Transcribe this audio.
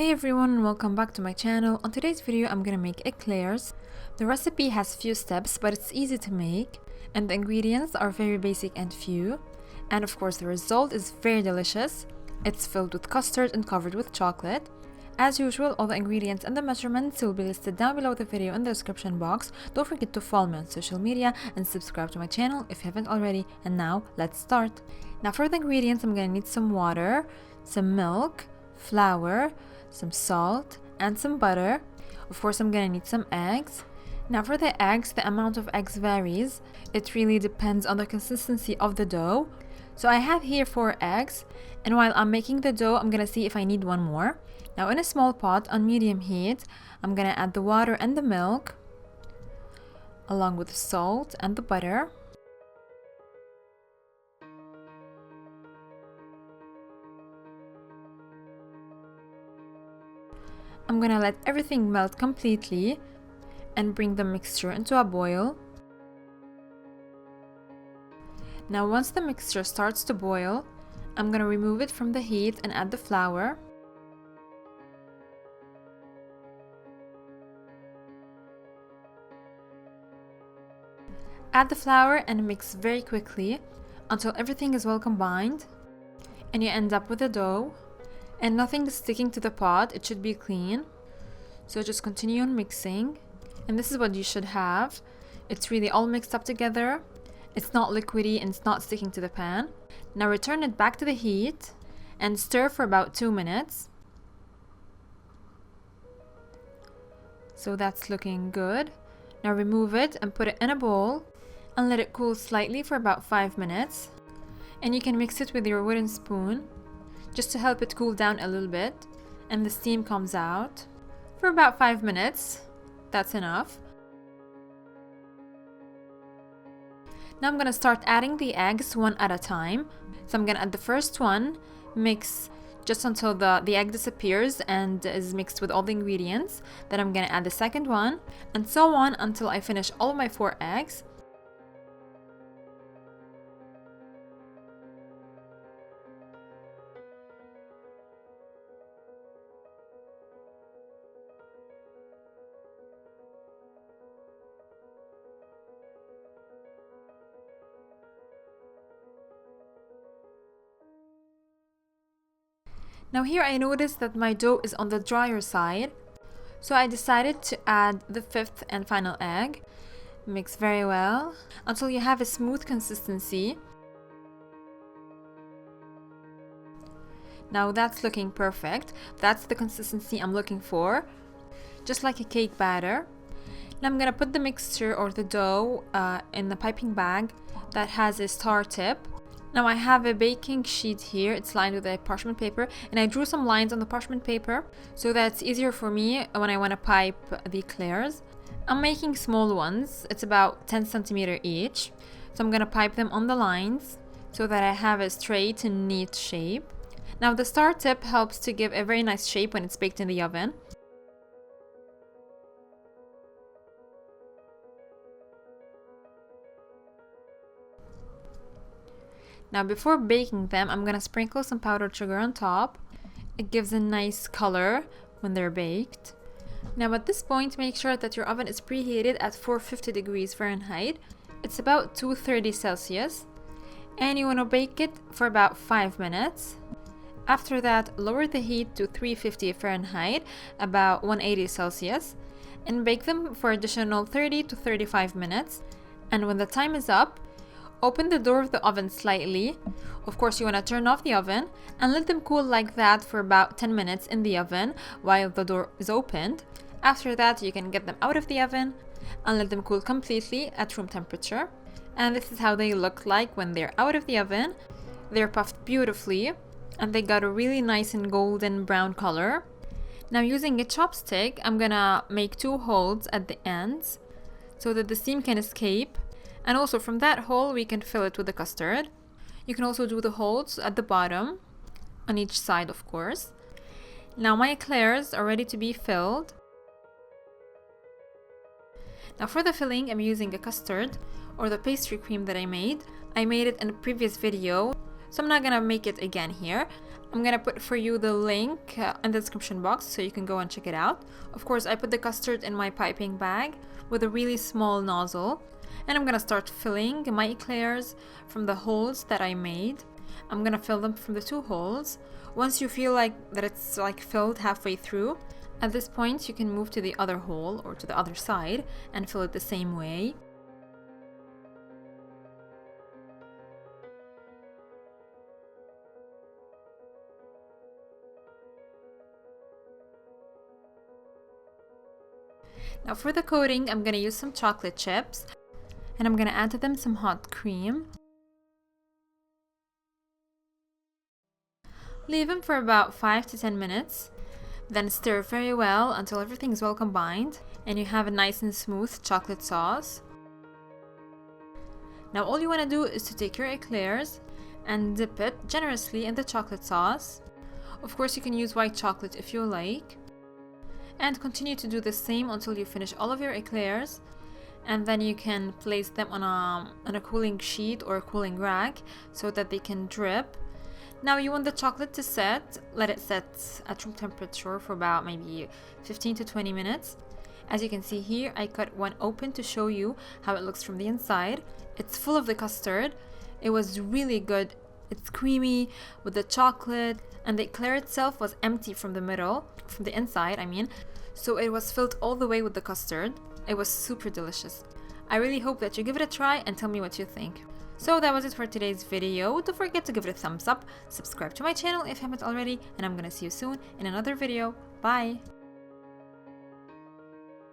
Hey everyone and welcome back to my channel. On today's video I'm gonna make eclairs. The recipe has few steps but it's easy to make and the ingredients are very basic and few, and of course the result is very delicious. It's filled with custard and covered with chocolate. As usual, all the ingredients and the measurements will be listed down below the video in the description box. Don't forget to follow me on social media and subscribe to my channel if you haven't already. And now let's start. Now for the ingredients I'm gonna need some water, some milk, flour, some salt, and some butter. Of course I'm gonna need some eggs. Now for the eggs, the amount of eggs varies. It really depends on the consistency of the dough. So I have here 4 eggs, and while I'm making the dough I'm gonna see if I need one more. Now in a small pot on medium heat I'm gonna add the water and the milk along with the salt and the butter. I'm gonna let everything melt completely and bring the mixture into a boil. Now once the mixture starts to boil, I'm gonna remove it from the heat and add the flour. Add the flour and mix very quickly until everything is well combined and you end up with a dough. And nothing is sticking to the pot, it should be clean. So just continue on mixing. And this is what you should have. It's really all mixed up together. It's not liquidy and it's not sticking to the pan. Now return it back to the heat and stir for about 2 minutes. So that's looking good. Now remove it and put it in a bowl and let it cool slightly for about 5 minutes. And you can mix it with your wooden spoon, just to help it cool down a little bit, and the steam comes out for about 5 minutes. That's enough. Now I'm gonna start adding the eggs one at a time. So I'm gonna add the first one, mix just until the egg disappears and is mixed with all the ingredients. Then I'm gonna add the second one, and so on until I finish all of my 4 eggs. Now here I noticed that my dough is on the drier side, so I decided to add the 5th and final egg. Mix very well until you have a smooth consistency. Now that's looking perfect. That's the consistency I'm looking for, just like a cake batter. Now I'm gonna put the mixture or the dough in the piping bag that has a star tip. Now I have a baking sheet here, it's lined with a parchment paper, and I drew some lines on the parchment paper so that it's easier for me when I want to pipe the eclairs. I'm making small ones, it's about 10 centimeters each, so I'm gonna pipe them on the lines so that I have a straight and neat shape. Now the star tip helps to give a very nice shape when it's baked in the oven. Now before baking them, I'm gonna sprinkle some powdered sugar on top. It gives a nice color when they're baked. Now at this point, make sure that your oven is preheated at 450 degrees Fahrenheit. It's about 230 Celsius. And you wanna bake it for about 5 minutes. After that, lower the heat to 350 Fahrenheit, about 180 Celsius, and bake them for additional 30 to 35 minutes. And when the time is up, open the door of the oven slightly. Of course, you want to turn off the oven and let them cool like that for about 10 minutes in the oven while the door is opened. After that, you can get them out of the oven and let them cool completely at room temperature. And this is how they look like when they're out of the oven. They're puffed beautifully and they got a really nice and golden brown color. Now using a chopstick, I'm gonna make 2 holes at the ends so that the steam can escape. And also from that hole we can fill it with the custard. You can also do the holes at the bottom, on each side of course. Now my eclairs are ready to be filled. Now for the filling I'm using a custard or the pastry cream that I made. I made it in a previous video, So I'm not gonna make it again here. I'm gonna put for you the link in the description box so you can go and check it out. Of course, I put the custard in my piping bag with a really small nozzle, and I'm gonna start filling my eclairs from the holes that I made. I'm gonna fill them from the 2 holes. Once you feel like that it's like filled halfway through, at this point you can move to the other hole or to the other side and fill it the same way. Now for the coating, I'm gonna use some chocolate chips, and I'm gonna add to them some hot cream. Leave them for about 5 to 10 minutes, then stir very well until everything is well combined and you have a nice and smooth chocolate sauce. Now all you want to do is to take your eclairs and dip it generously in the chocolate sauce. Of course, you can use white chocolate if you like. And continue to do the same until you finish all of your eclairs, and then you can place them on a cooling sheet or a cooling rack so that they can drip. Now you want the chocolate to set. Let it set at room temperature for about maybe 15 to 20 minutes. As you can see here, I cut one open to show you how it looks from the inside. It's full of the custard. It was really good. It's creamy with the chocolate, and the eclair itself was empty from the middle, from the inside I mean, so it was filled all the way with the custard. It was super delicious. I really hope that you give it a try and tell me what you think. So that was it for today's video. Don't forget to give it a thumbs up, subscribe to my channel if you haven't already, and I'm gonna see you soon in another video. Bye!